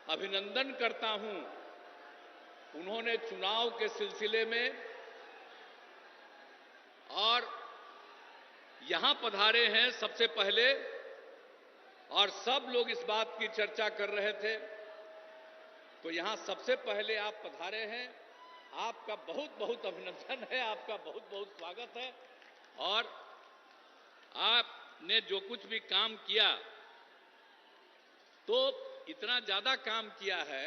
अभिनंदन करता हूं। उन्होंने चुनाव के सिलसिले में और यहां पधारे हैं सबसे पहले, और सब लोग इस बात की चर्चा कर रहे थे, तो यहां सबसे पहले आप पधारे हैं। आपका बहुत बहुत अभिनंदन है, आपका बहुत बहुत स्वागत है। और आपने जो कुछ भी काम किया, तो इतना ज्यादा काम किया है।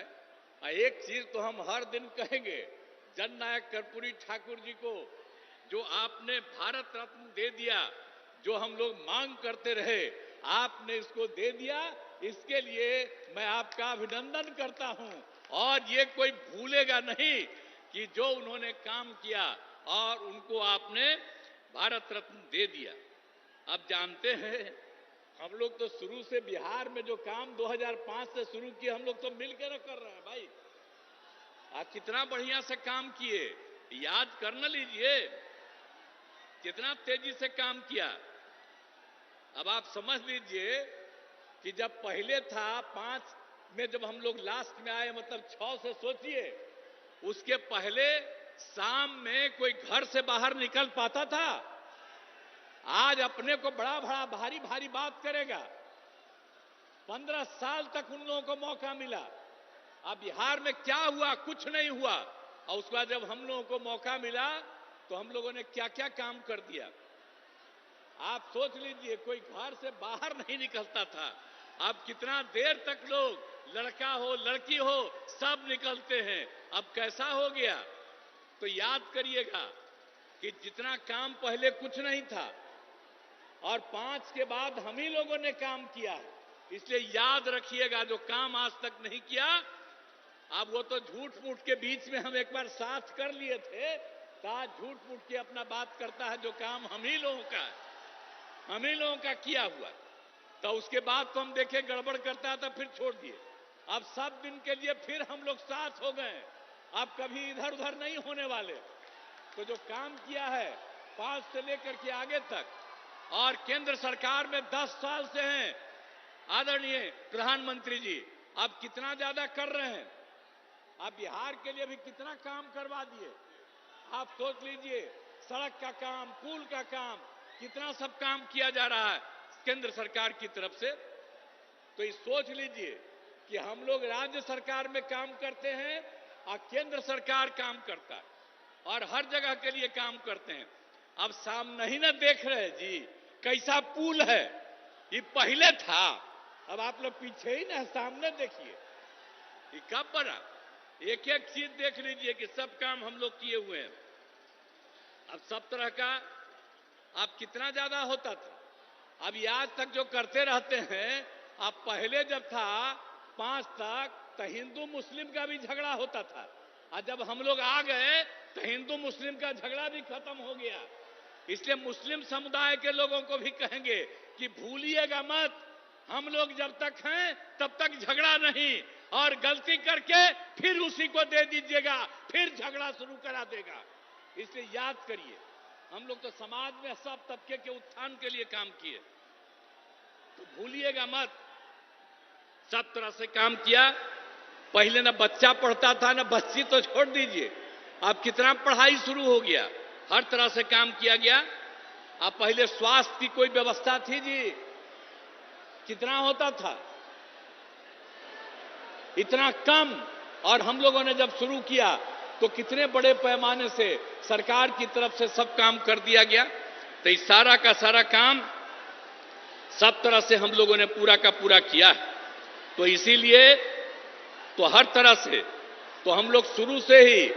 एक चीज तो हम हर दिन कहेंगे, जननायक कर्पूरी ठाकुर जी को जो आपने भारत रत्न दे दिया, जो हम लोग मांग करते रहे, आपने इसको दे दिया। इसके लिए मैं आपका अभिनंदन करता हूं। और ये कोई भूलेगा नहीं कि जो उन्होंने काम किया और उनको आपने भारत रत्न दे दिया। अब जानते हैं, हम लोग तो शुरू से बिहार में जो काम 2005 से शुरू किए, हम लोग तो मिलकर कर रहे हैं भाई। आप कितना बढ़िया से काम किए, याद कर न लीजिए कितना तेजी से काम किया। अब आप समझ लीजिए कि जब पहले था 5 में, जब हम लोग लास्ट में आए, मतलब 6 से सोचिए, उसके पहले शाम में कोई घर से बाहर निकल पाता था? आज अपने को बड़ा बड़ा भारी भारी बात करेगा। 15 साल तक उन लोगों को मौका मिला। अब बिहार में क्या हुआ? कुछ नहीं हुआ। और उसके बाद जब हम लोगों को मौका मिला तो हम लोगों ने क्या क्या काम कर दिया। आप सोच लीजिए, कोई घर से बाहर नहीं निकलता था। अब कितना देर तक लोग, लड़का हो लड़की हो, सब निकलते हैं। अब कैसा हो गया? तो याद करिएगा कि जितना काम पहले कुछ नहीं था, और 5 के बाद हम ही लोगों ने काम किया है। इसलिए याद रखिएगा, जो काम आज तक नहीं किया, अब वो तो झूठ मूठ के बीच में हम एक बार साथ कर लिए थे, तो आज झूठ मूठ के अपना बात करता है। जो काम हम ही लोगों का है, हम ही लोगों का किया हुआ, तो उसके बाद तो हम देखे गड़बड़ करता था, फिर छोड़ दिए। अब सब दिन के लिए फिर हम लोग साथ हो गए। अब कभी इधर उधर नहीं होने वाले। तो जो काम किया है 5 से लेकर के आगे तक, और केंद्र सरकार में 10 साल से हैं आदरणीय प्रधानमंत्री जी, अब कितना ज्यादा कर रहे हैं। अब बिहार के लिए भी कितना काम करवा दिए। आप सोच लीजिए, सड़क का काम, पुल का काम, कितना सब काम किया जा रहा है केंद्र सरकार की तरफ से। तो ये सोच लीजिए कि हम लोग राज्य सरकार में काम करते हैं और केंद्र सरकार काम करता है, और हर जगह के लिए काम करते हैं। अब सामने ही ना देख रहे जी कैसा पुल है। ये पहले था, अब आप लोग पीछे ही ना, सामने देखिए ये कब बना। एक एक चीज देख लीजिए कि सब काम हम लोग किए हुए हैं। अब सब तरह का, अब कितना ज्यादा होता था। अब आज तक जो करते रहते हैं, अब पहले जब था 5 तक, तो हिंदू मुस्लिम का भी झगड़ा होता था, और जब हम लोग आ गए तो हिंदू मुस्लिम का झगड़ा भी खत्म हो गया। इसलिए मुस्लिम समुदाय के लोगों को भी कहेंगे कि भूलिएगा मत, हम लोग जब तक हैं तब तक झगड़ा नहीं, और गलती करके फिर उसी को दे दीजिएगा, फिर झगड़ा शुरू करा देगा। इसलिए याद करिए, हम लोग तो समाज में सब तबके के उत्थान के लिए काम किए, तो भूलिएगा मत। सब तरह से काम किया। पहले ना बच्चा पढ़ता था, ना बच्ची, तो छोड़ दीजिए, अब कितना पढ़ाई शुरू हो गया। हर तरह से काम किया गया। अब पहले स्वास्थ्य की कोई व्यवस्था थी जी? कितना होता था? इतना कम। और हम लोगों ने जब शुरू किया तो कितने बड़े पैमाने से सरकार की तरफ से सब काम कर दिया गया। तो इस सारा का सारा काम सब तरह से हम लोगों ने पूरा का पूरा किया है। तो इसीलिए तो हर तरह से तो हम लोग शुरू से ही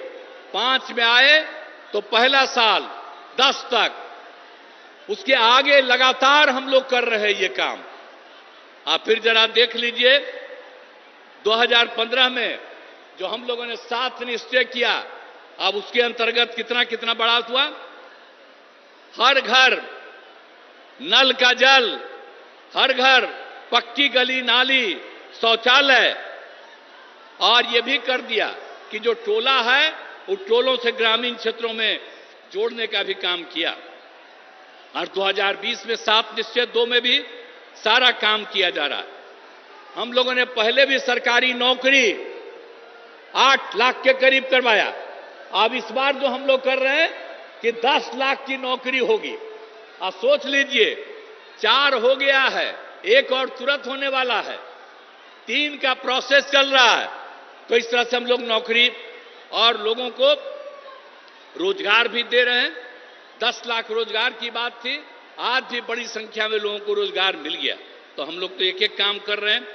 5 में आए तो पहला साल 10 तक, उसके आगे लगातार हम लोग कर रहे हैं ये काम। आप फिर जरा देख लीजिए 2015 में जो हम लोगों ने 7 निश्चय किया, अब उसके अंतर्गत कितना कितना बढ़ा हुआ। हर घर नल का जल, हर घर पक्की गली नाली शौचालय, और ये भी कर दिया कि जो टोला है उन टोलों से ग्रामीण क्षेत्रों में जोड़ने का भी काम किया। और 2020 में 7 निश्चय 2 में भी सारा काम किया जा रहा है। हम लोगों ने पहले भी सरकारी नौकरी 8 लाख के करीब करवाया। अब इस बार जो हम लोग कर रहे हैं कि 10 लाख की नौकरी होगी। आप सोच लीजिए, 4 हो गया है, 1 और तुरंत होने वाला है, 3 का प्रोसेस चल रहा है। तो इस तरह से हम लोग नौकरी और लोगों को रोजगार भी दे रहे हैं। 10 लाख रोजगार की बात थी, आज भी बड़ी संख्या में लोगों को रोजगार मिल गया। तो हम लोग तो एक एक काम कर रहे हैं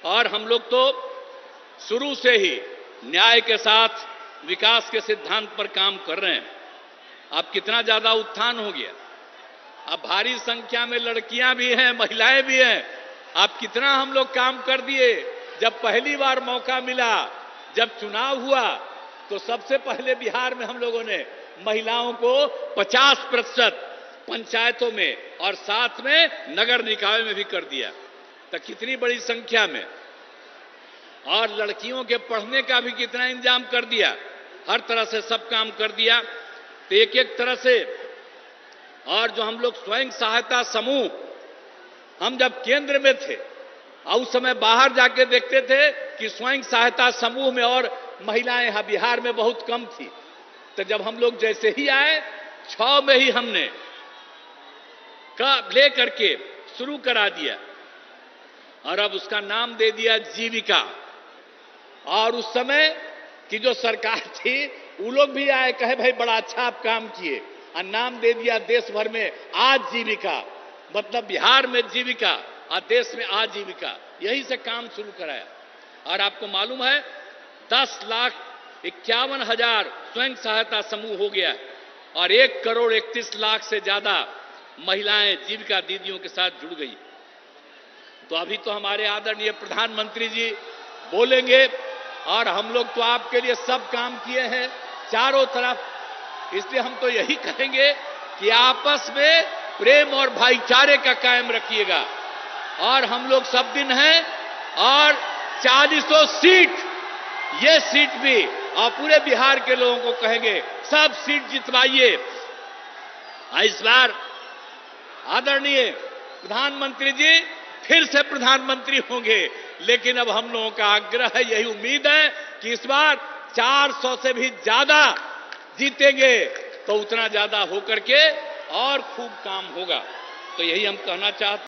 और हम लोग तो शुरू से ही न्याय के साथ विकास के सिद्धांत पर काम कर रहे हैं। अब कितना ज्यादा उत्थान हो गया, अब भारी संख्या में लड़कियां भी हैं, महिलाएं भी हैं। अब कितना हम लोग काम कर दिए। जब पहली बार मौका मिला, जब चुनाव हुआ, तो सबसे पहले बिहार में हम लोगों ने महिलाओं को 50% पंचायतों में और साथ में नगर निकाय में भी कर दिया। तो कितनी बड़ी संख्या में, और लड़कियों के पढ़ने का भी कितना इंतजाम कर दिया, हर तरह से सब काम कर दिया। तो एक एक तरह से, और जो हम लोग स्वयं सहायता समूह, हम जब केंद्र में थे और उस समय बाहर जाके देखते थे कि स्वयं सहायता समूह में और महिलाएं यहां बिहार में बहुत कम थी। तो जब हम लोग जैसे ही आए, 6 में ही हमने ले करके शुरू करा दिया और अब उसका नाम दे दिया जीविका। और उस समय की जो सरकार थी, वो लोग भी आए, कहे भाई बड़ा अच्छा आप काम किए, और नाम दे दिया देश भर में आजीविका। मतलब बिहार में जीविका और देश में आजीविका, यही से काम शुरू कराया। और आपको मालूम है 10,51,000 स्वयं सहायता समूह हो गया और 1,31,00,000 से ज्यादा महिलाएं जीविका दीदियों के साथ जुड़ गई। तो अभी तो हमारे आदरणीय प्रधानमंत्री जी बोलेंगे, और हम लोग तो आपके लिए सब काम किए हैं चारों तरफ। इसलिए हम तो यही कहेंगे कि आपस में प्रेम और भाईचारे का कायम रखिएगा। और हम लोग सब दिन हैं, और 40 सीट, ये सीट भी, और पूरे बिहार के लोगों को कहेंगे सब सीट जितवाइए। इस बार आदरणीय प्रधानमंत्री जी फिर से प्रधानमंत्री होंगे, लेकिन अब हम लोगों का आग्रह है, यही उम्मीद है कि इस बार 400 से भी ज्यादा जीतेंगे। तो उतना ज्यादा होकर के और खूब काम होगा। तो यही हम कहना चाहते हैं।